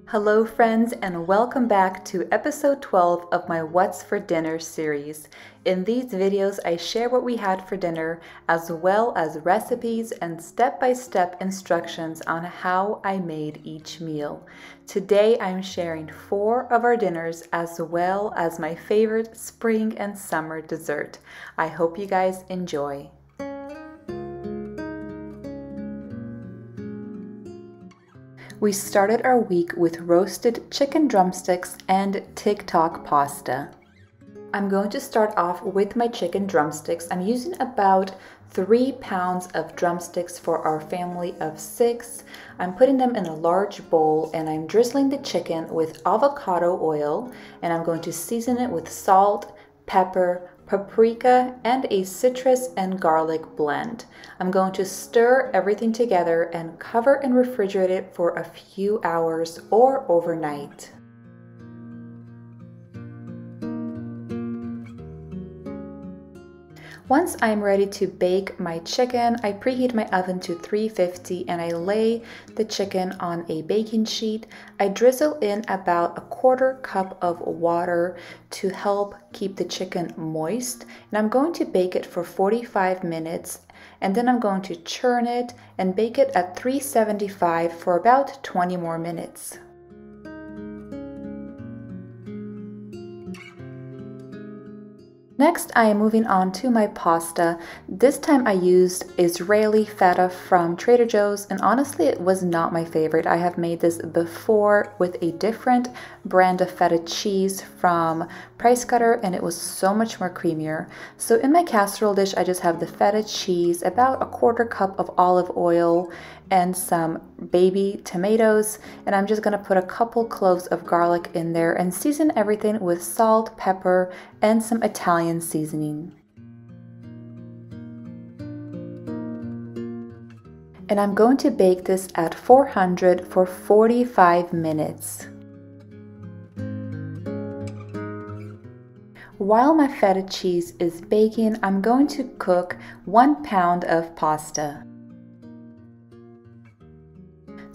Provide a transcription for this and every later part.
Hello friends, and welcome back to episode 12 of my What's for Dinner series. In these videos I share what we had for dinner as well as recipes and step-by-step instructions on how I made each meal. Today I'm sharing 4 of our dinners as well as my favorite spring and summer dessert. I hope you guys enjoy. We started our week with roasted chicken drumsticks and TikTok pasta. I'm going to start off with my chicken drumsticks. I'm using about 3 pounds of drumsticks for our family of 6. I'm putting them in a large bowl and I'm drizzling the chicken with avocado oil, and I'm going to season it with salt, pepper, paprika, and a citrus and garlic blend. I'm going to stir everything together and cover and refrigerate it for a few hours or overnight. Once I'm ready to bake my chicken, I preheat my oven to 350 and I lay the chicken on a baking sheet. I drizzle in about 1/4 cup of water to help keep the chicken moist, and I'm going to bake it for 45 minutes, and then I'm going to churn it and bake it at 375 for about 20 more minutes. Next, I am moving on to my pasta. This time I used Israeli feta from Trader Joe's, and honestly it was not my favorite. I have made this before with a different brand of feta cheese from Price Cutter, and it was so much more creamier. So in my casserole dish I just have the feta cheese, about 1/4 cup of olive oil, and some baby tomatoes, and I'm just going to put a couple cloves of garlic in there and season everything with salt, pepper, and some Italian seasoning. And I'm going to bake this at 400 for 45 minutes. While my feta cheese is baking, I'm going to cook 1 pound of pasta.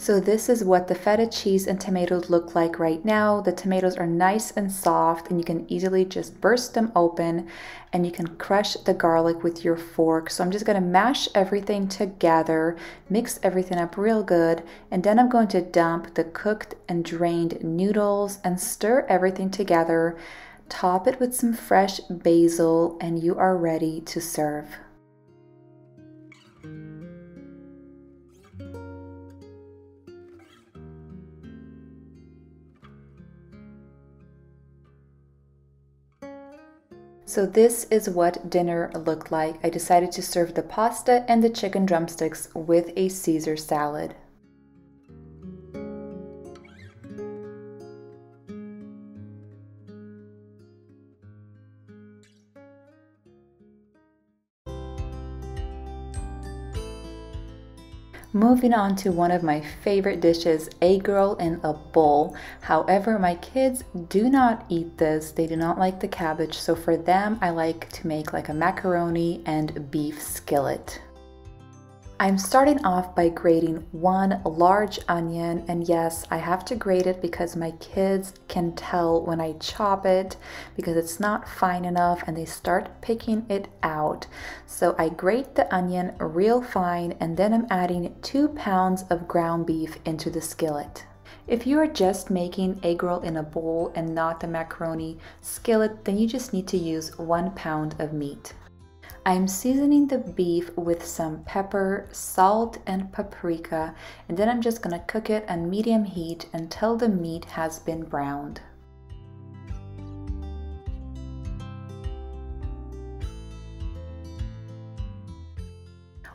So this is what the feta cheese and tomatoes look like right now. The tomatoes are nice and soft, and you can easily just burst them open, and you can crush the garlic with your fork. So I'm just going to mash everything together, mix everything up real good, and then I'm going to dump the cooked and drained noodles and stir everything together. Top it with some fresh basil, and you are ready to serve. So this is what dinner looked like. I decided to serve the pasta and the chicken drumsticks with a Caesar salad. Moving on to one of my favorite dishes, egg roll in a bowl. However, my kids do not eat this. They do not like the cabbage, so for them I like to make like a macaroni and beef skillet. I'm starting off by grating 1 large onion, and yes, I have to grate it because my kids can tell when I chop it because it's not fine enough and they start picking it out. So I grate the onion real fine, and then I'm adding 2 pounds of ground beef into the skillet. If you are just making egg roll in a bowl and not the macaroni skillet, then you just need to use 1 pound of meat. I'm seasoning the beef with some pepper, salt, and paprika, and then I'm just going to cook it on medium heat until the meat has been browned.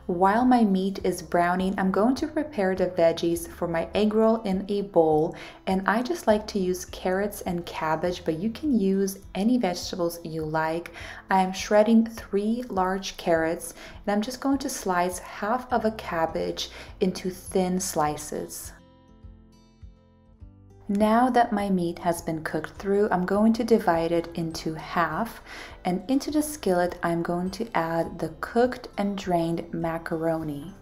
While my meat is browning, I'm going to prepare the veggies for my egg roll in a bowl, and I just like to use carrots and cabbage, but you can use any vegetables you like. I am shredding 3 large carrots, and I'm just going to slice half of a cabbage into thin slices. Now that my meat has been cooked through, I'm going to divide it into half, and into the skillet I'm going to add the cooked and drained macaroni.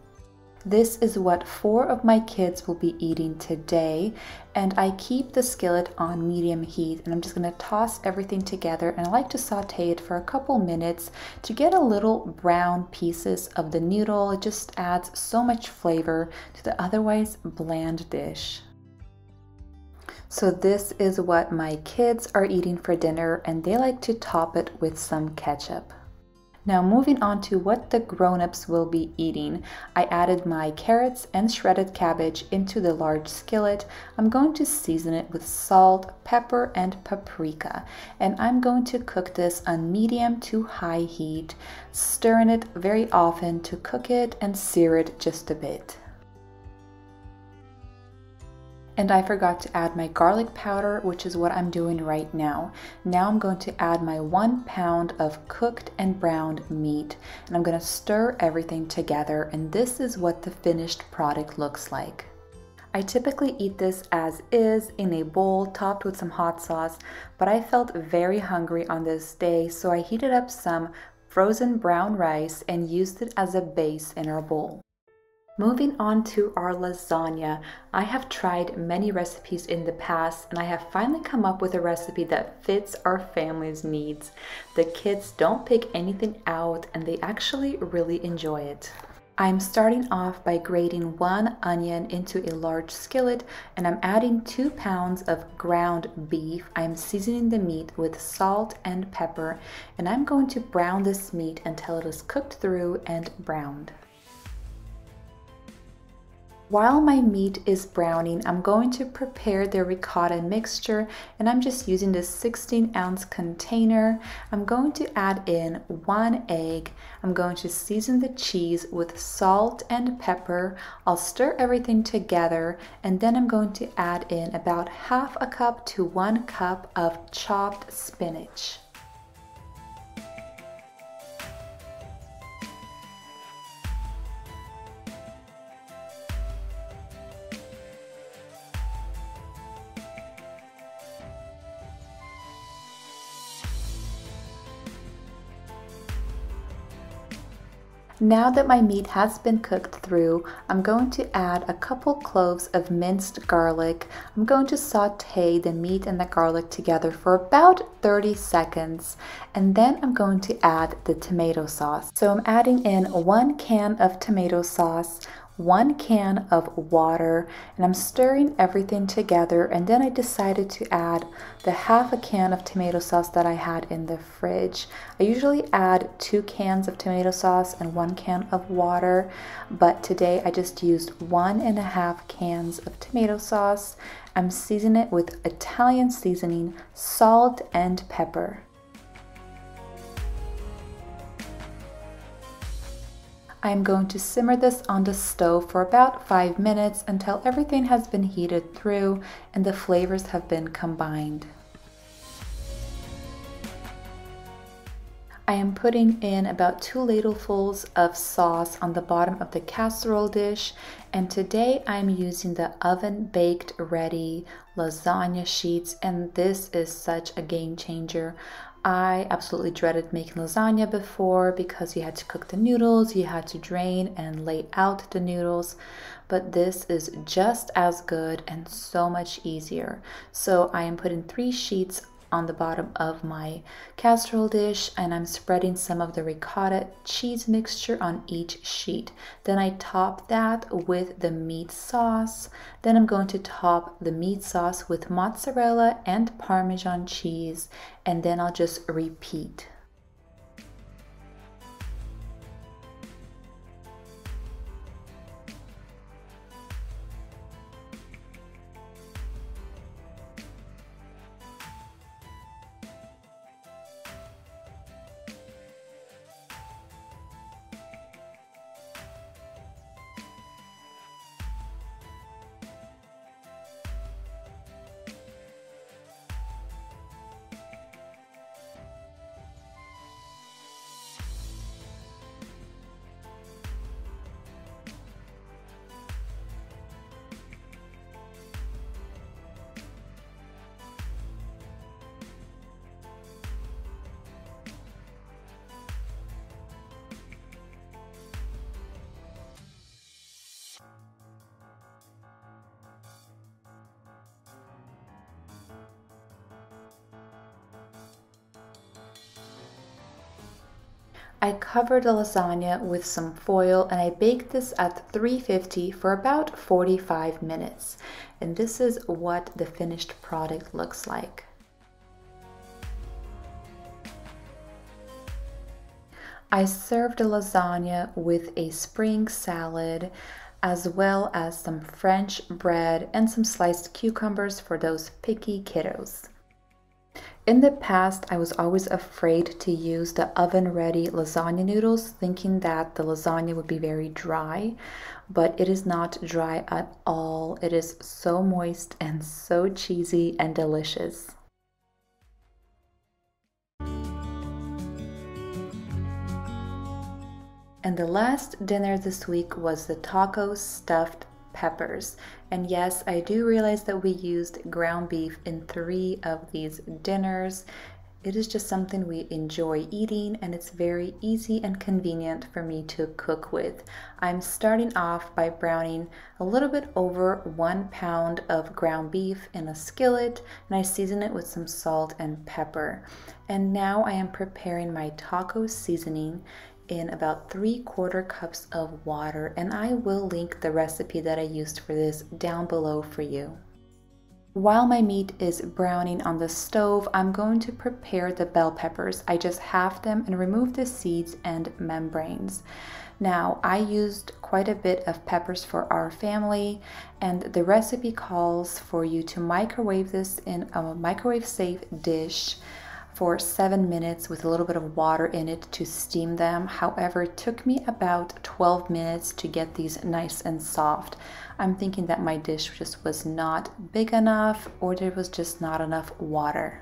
This is what 4 of my kids will be eating today, and I keep the skillet on medium heat, and I'm just going to toss everything together, and I like to saute it for a couple minutes to get a little brown pieces of the noodle. It just adds so much flavor to the otherwise bland dish. So this is what my kids are eating for dinner, and they like to top it with some ketchup. Now moving on to what the grown-ups will be eating, I added my carrots and shredded cabbage into the large skillet. I'm going to season it with salt, pepper, and paprika, and I'm going to cook this on medium to high heat, stirring it very often to cook it and sear it just a bit. And I forgot to add my garlic powder, which is what I'm doing right now. Now I'm going to add my 1 pound of cooked and browned meat, and I'm going to stir everything together, and this is what the finished product looks like. I typically eat this as is in a bowl topped with some hot sauce, but I felt very hungry on this day, so I heated up some frozen brown rice and used it as a base in our bowl. Moving on to our lasagna, I have tried many recipes in the past, and I have finally come up with a recipe that fits our family's needs. The kids don't pick anything out, and they actually really enjoy it. I'm starting off by grating 1 onion into a large skillet, and I'm adding 2 pounds of ground beef. I'm seasoning the meat with salt and pepper, and I'm going to brown this meat until it is cooked through and browned. While my meat is browning, I'm going to prepare the ricotta mixture, and I'm just using this 16-ounce container. I'm going to add in 1 egg. I'm going to season the cheese with salt and pepper. I'll stir everything together, and then I'm going to add in about half a cup to 1 cup of chopped spinach. Now that my meat has been cooked through, I'm going to add a couple cloves of minced garlic. I'm going to saute the meat and the garlic together for about 30 seconds, and then I'm going to add the tomato sauce. So I'm adding in 1 can of tomato sauce, 1 can of water, and I'm stirring everything together, and then I decided to add the half a can of tomato sauce that I had in the fridge. I usually add 2 cans of tomato sauce and 1 can of water, but today I just used 1.5 cans of tomato sauce. I'm seasoning it with Italian seasoning, salt, and pepper. I'm going to simmer this on the stove for about 5 minutes until everything has been heated through and the flavors have been combined. I am putting in about 2 ladlefuls of sauce on the bottom of the casserole dish, and today I'm using the oven baked ready lasagna sheets, and this is such a game changer. I absolutely dreaded making lasagna before because you had to cook the noodles, you had to drain and lay out the noodles, but this is just as good and so much easier. So I am putting 3 sheets on the bottom of my casserole dish, and I'm spreading some of the ricotta cheese mixture on each sheet. Then I top that with the meat sauce. Then I'm going to top the meat sauce with mozzarella and Parmesan cheese, and then I'll just repeat. I covered the lasagna with some foil and I baked this at 350 for about 45 minutes. And this is what the finished product looks like. I served the lasagna with a spring salad, as well as some French bread and some sliced cucumbers for those picky kiddos. In the past, I was always afraid to use the oven-ready lasagna noodles, thinking that the lasagna would be very dry, but it is not dry at all. It is so moist and so cheesy and delicious. And the last dinner this week was the taco stuffed peppers. And yes, I do realize that we used ground beef in 3 of these dinners. It is just something we enjoy eating, and it's very easy and convenient for me to cook with. I'm starting off by browning a little bit over 1 pound of ground beef in a skillet, and I season it with some salt and pepper. And now I am preparing my taco seasoning in about 3/4 cups of water, and I will link the recipe that I used for this down below for you. While my meat is browning on the stove, I'm going to prepare the bell peppers. I just halve them and remove the seeds and membranes. Now, I used quite a bit of peppers for our family, and the recipe calls for you to microwave this in a microwave-safe dish for 7 minutes with a little bit of water in it to steam them. However, it took me about 12 minutes to get these nice and soft. I'm thinking that my dish just was not big enough, or there was just not enough water.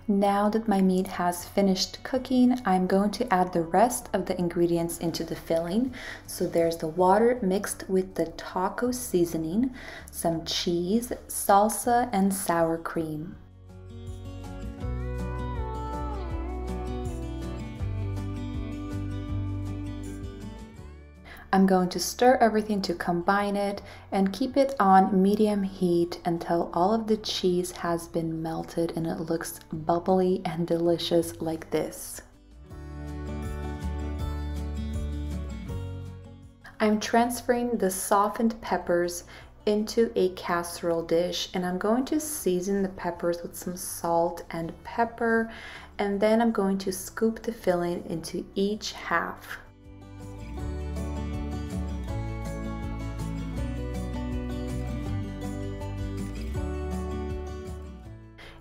Now that my meat has finished cooking, I'm going to add the rest of the ingredients into the filling. So there's the water mixed with the taco seasoning, some cheese, salsa, and sour cream. I'm going to stir everything to combine it and keep it on medium heat until all of the cheese has been melted and it looks bubbly and delicious like this. I'm transferring the softened peppers into a casserole dish, and I'm going to season the peppers with some salt and pepper, and then I'm going to scoop the filling into each half.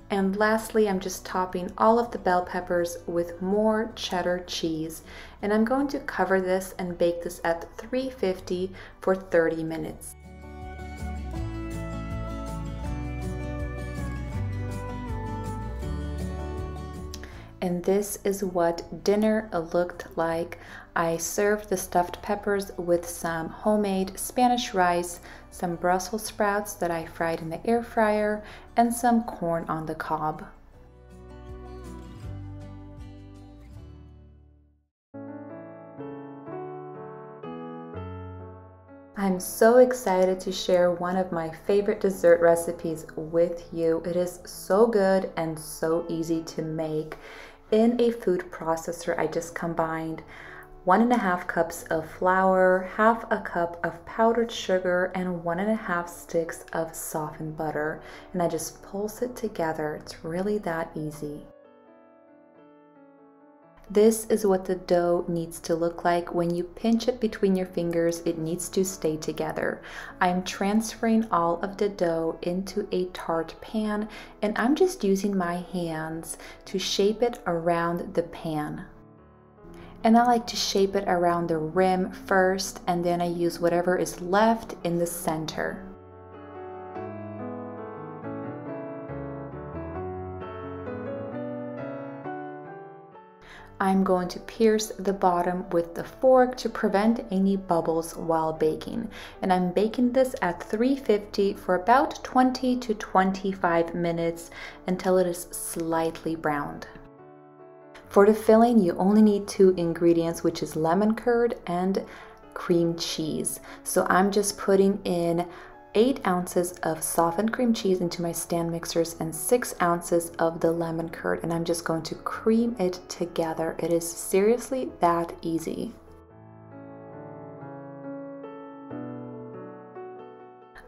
And lastly, I'm just topping all of the bell peppers with more cheddar cheese. And I'm going to cover this and bake this at 350 for 30 minutes. And this is what dinner looked like. I served the stuffed peppers with some homemade Spanish rice, some Brussels sprouts that I fried in the air fryer, and some corn on the cob. I'm so excited to share one of my favorite dessert recipes with you. It is so good and so easy to make. In a food processor, I just combined 1.5 cups of flour, 1/2 cup of powdered sugar, and 1.5 sticks of softened butter. And I just pulse it together. It's really that easy. This is what the dough needs to look like. When you pinch it between your fingers, it needs to stay together. I'm transferring all of the dough into a tart pan, and I'm just using my hands to shape it around the pan. And I like to shape it around the rim first, and then I use whatever is left in the center. I'm going to pierce the bottom with the fork to prevent any bubbles while baking. And I'm baking this at 350 for about 20 to 25 minutes until it is slightly browned. For the filling, you only need 2 ingredients, which is lemon curd and cream cheese. So I'm just putting in 8 ounces of softened cream cheese into my stand mixers and 6 ounces of the lemon curd, and I'm just going to cream it together. It is seriously that easy.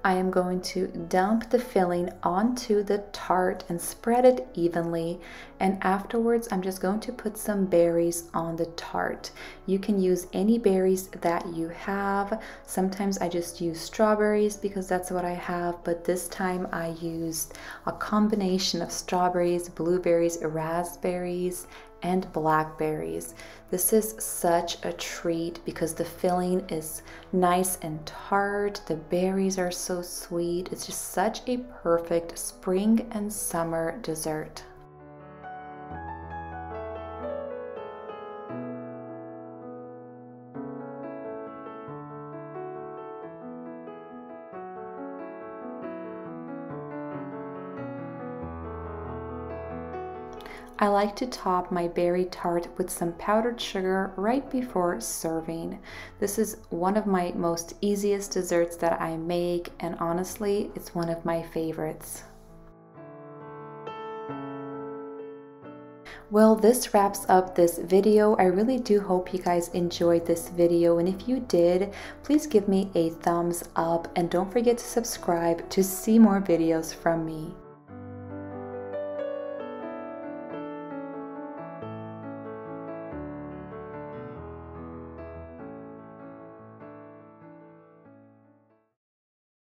I am going to dump the filling onto the tart and spread it evenly, and afterwards I'm just going to put some berries on the tart. You can use any berries that you have. Sometimes I just use strawberries because that's what I have, but this time I used a combination of strawberries, blueberries, raspberries, and blackberries. This is such a treat because the filling is nice and tart. The berries are so sweet. It's just such a perfect spring and summer dessert. I like to top my berry tart with some powdered sugar right before serving. This is one of my most easiest desserts that I make, and honestly, it's one of my favorites. Well, this wraps up this video. I really do hope you guys enjoyed this video, and if you did, please give me a thumbs up and don't forget to subscribe to see more videos from me.